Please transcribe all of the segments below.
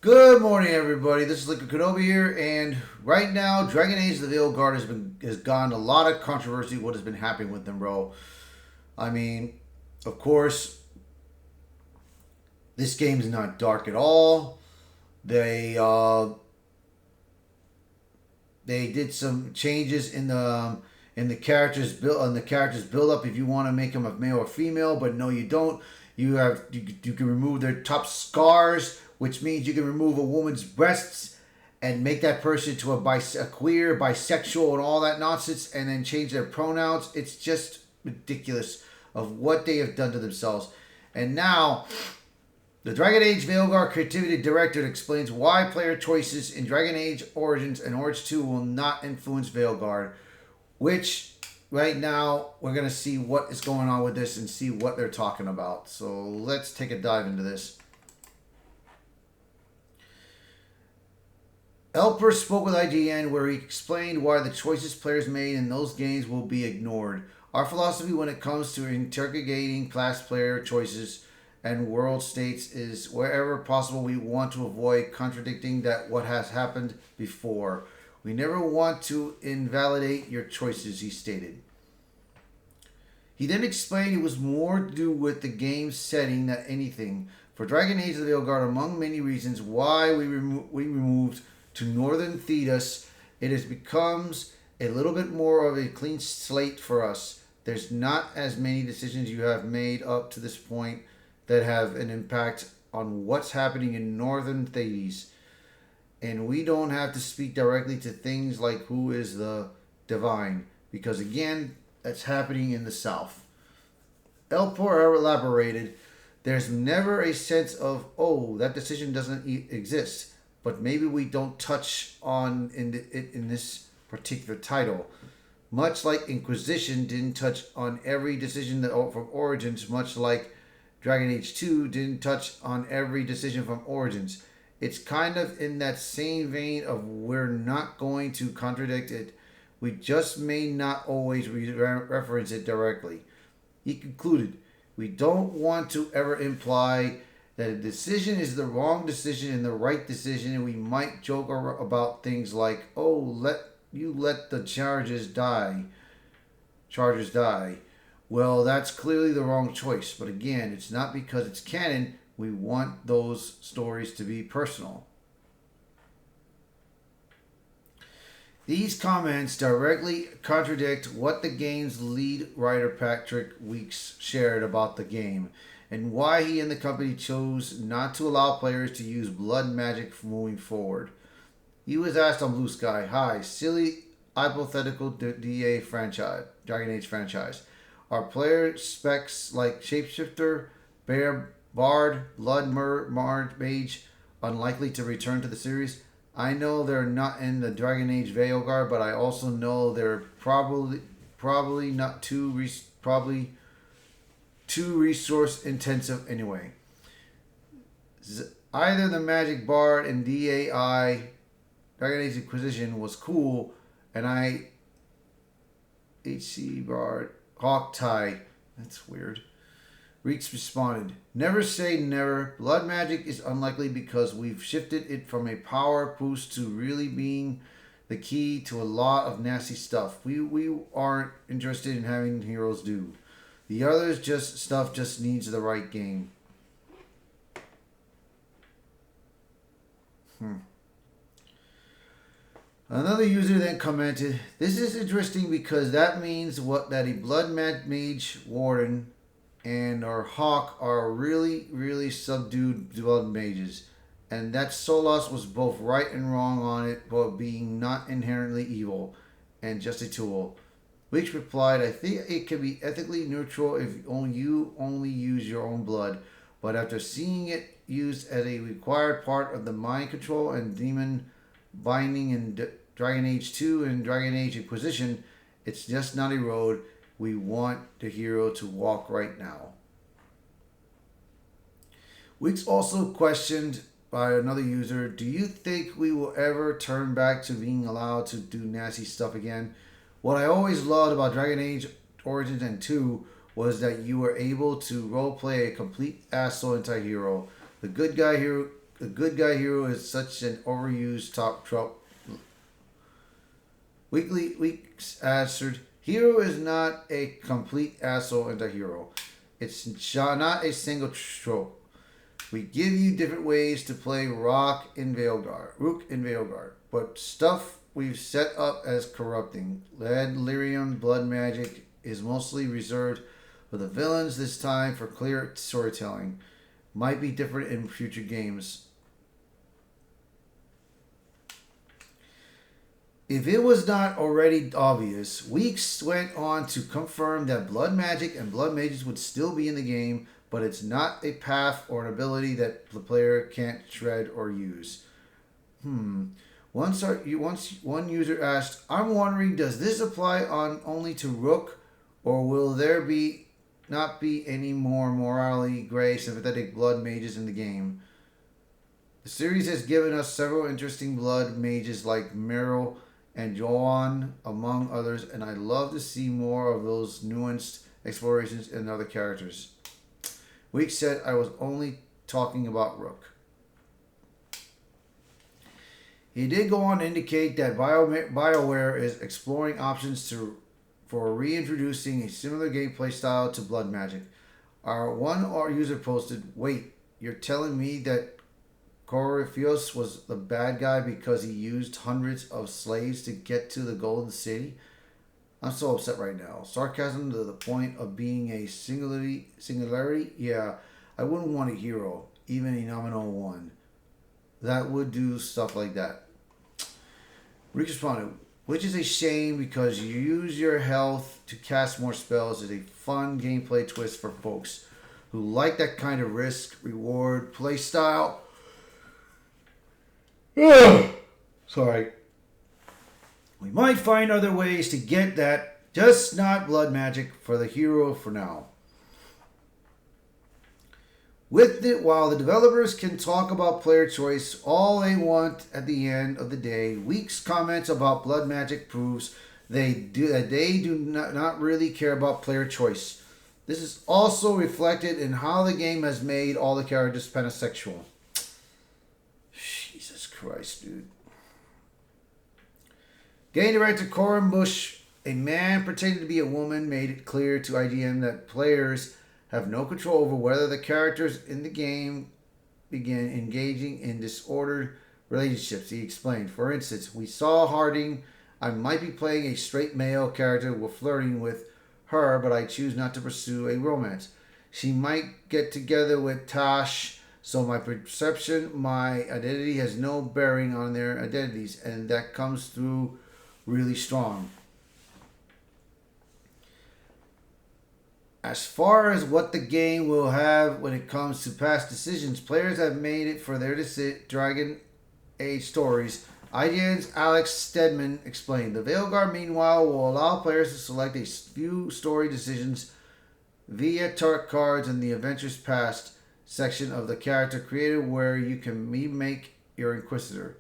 Good morning, everybody. This is Liquid Kenobi here, and right now, Dragon Age: The Veilguard has gotten a lot of controversy. What has been happening with them, bro? I mean, of course, this game is not dark at all. They uh, they did some changes in the characters build up. If you want to make them a male or female, but no, you don't. You can remove their top scars, which means you can remove a woman's breasts and make that person to a queer, bisexual, and all that nonsense, and then change their pronouns. It's just ridiculous of what they have done to themselves. And now, the Dragon Age Veilguard Creativity Director explains why player choices in Dragon Age Origins and Origins 2 will not influence Veilguard, which right now we're going to see what is going on with this and see what they're talking about. So let's take a dive into this. Elper spoke with IGN where he explained why the choices players made in those games will be ignored. Our philosophy when it comes to interrogating class player choices and world states is wherever possible we want to avoid contradicting that what has happened before. We never want to invalidate your choices, he stated. He then explained it was more to do with the game's setting than anything. For Dragon Age of the Veilguard, among many reasons why we removed to Northern Thedas, it has becomes a little bit more of a clean slate for us. There's not as many decisions you have made up to this point that have an impact on what's happening in Northern Thedas. And we don't have to speak directly to things like who is the divine, because again, that's happening in the South. Elpor elaborated, there's never a sense of, oh, that decision doesn't exist, but maybe we don't touch on it in this particular title. Much like Inquisition didn't touch on every decision from Origins, much like Dragon Age 2 didn't touch on every decision from Origins. It's kind of in that same vein of we're not going to contradict it. We just may not always reference it directly. He concluded, we don't want to ever imply that a decision is the wrong decision and the right decision, and we might joke about things like, oh, let the charges die. Chargers die. Well, that's clearly the wrong choice. But again, it's not because it's canon. We want those stories to be personal. These comments directly contradict what the game's lead writer Patrick Weeks shared about the game and why he and the company chose not to allow players to use blood magic moving forward. He was asked on Blue Sky, hi, silly hypothetical DA franchise, Dragon Age franchise. Are player specs like Shapeshifter, Bear, Bard, Blood Mage unlikely to return to the series? I know they're not in the Dragon Age Veilguard, but I also know they're probably not probably too resource intensive anyway. Either the Magic Bard and DAI Dragon Age Inquisition was cool, and HC Bard Hawktie. That's weird. Reeks responded, never say never. Blood magic is unlikely because we've shifted it from a power boost to really being the key to a lot of nasty stuff. We aren't interested in having heroes do. The others just needs the right game. Another user then commented, this is interesting because that means that a blood mage warden and our hawk are really subdued blood mages, and that Solas was both right and wrong on it, but being not inherently evil and just a tool. Weeks replied, I think it can be ethically neutral if you only use your own blood, but after seeing it used as a required part of the mind control and demon binding in Dragon Age 2 and Dragon Age Inquisition, it's just not a road we want the hero to walk right now. Weeks also questioned by another user, do you think we will ever turn back to being allowed to do nasty stuff again? What I always loved about Dragon Age Origins and 2 was that you were able to roleplay a complete asshole anti-hero. The good guy here the good guy hero is such an overused top trope. Weeks answered, hero is not a complete asshole anti-hero. It's not a single trope. We give you different ways to play Rook in Veilguard, but stuff we've set up as corrupting. Lead, lyrium, blood magic is mostly reserved for the villains this time for clear storytelling. Might be different in future games. If it was not already obvious, Weeks went on to confirm that blood magic and blood mages would still be in the game, but it's not a path or an ability that the player can't shred or use. Once one user asked, "I'm wondering, does this apply on only to Rook, or will there not be any more morally gray, sympathetic blood mages in the game?" The series has given us several interesting blood mages like Meryl and Joan, among others, and I'd love to see more of those nuanced explorations in other characters. Weeks said I was only talking about Rook. He did go on to indicate that BioWare is exploring options for reintroducing a similar gameplay style to blood magic. Our user posted, "Wait, you're telling me that Corypheus was the bad guy because he used hundreds of slaves to get to the Golden City? I'm so upset right now. Sarcasm to the point of being a singularity? Yeah, I wouldn't want a hero, even a nominal one, that would do stuff like that." Rick responded, "Which is a shame because you use your health to cast more spells is a fun gameplay twist for folks who like that kind of risk-reward play style." Sorry. "We might find other ways to get that, just not blood magic for the hero for now." With it, while the developers can talk about player choice all they want at the end of the day, Weeks' comments about blood magic proves they do not really care about player choice. This is also reflected in how the game has made all the characters pansexual. Jesus Christ, dude. Game director Corin Bush, a man pretending to be a woman, made it clear to IGN that players have no control over whether the characters in the game begin engaging in disordered relationships. He explained, "For instance, we saw Harding. I might be playing a straight male character while flirting with her, but I choose not to pursue a romance. She might get together with Tash, so my perception, my identity has no bearing on their identities, and that comes through really strong." As far as what the game will have when it comes to past decisions, players have made it for their Dragon Age stories. IGN's Alex Stedman explained, "The Veilguard, meanwhile, will allow players to select a few story decisions via tarot cards in the Adventures Past section of the character creator where you can remake your Inquisitor."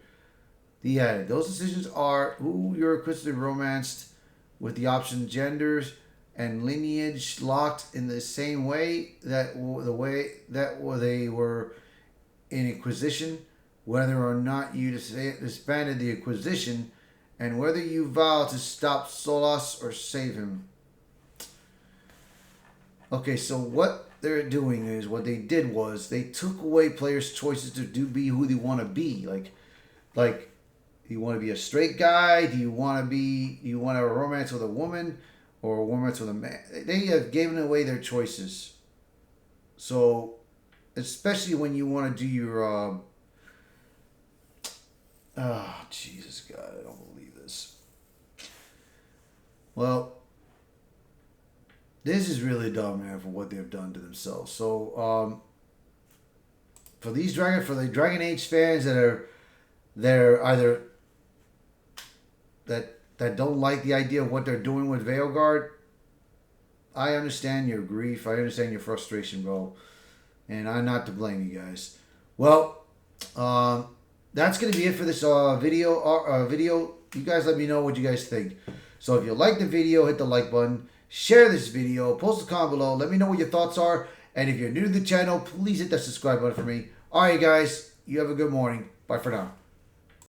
He added, "Those decisions are who your Inquisitor romanced with the option genders and lineage locked in the same way that they were in Inquisition, whether or not you disbanded the Inquisition, and whether you vow to stop Solas or save him." Okay, so what they're doing is, what they did was they took away players' choices to be who they want to be. Like, do you want to be a straight guy? Do you want to have a romance with a woman? Or a romance with a man? They have given away their choices. So, especially when you want to do your... Jesus God, I don't believe this. Well, this is really dumb, man, for what they've done to themselves. So, for the Dragon Age fans they're either that don't like the idea of what they're doing with Veilguard, I understand your grief. I understand your frustration, bro. And I'm not to blame, you guys. Well, that's going to be it for this video. You guys let me know what you guys think. So if you like the video, hit the like button. Share this video. Post a comment below. Let me know what your thoughts are. And if you're new to the channel, please hit that subscribe button for me. All right, guys. You have a good morning. Bye for now.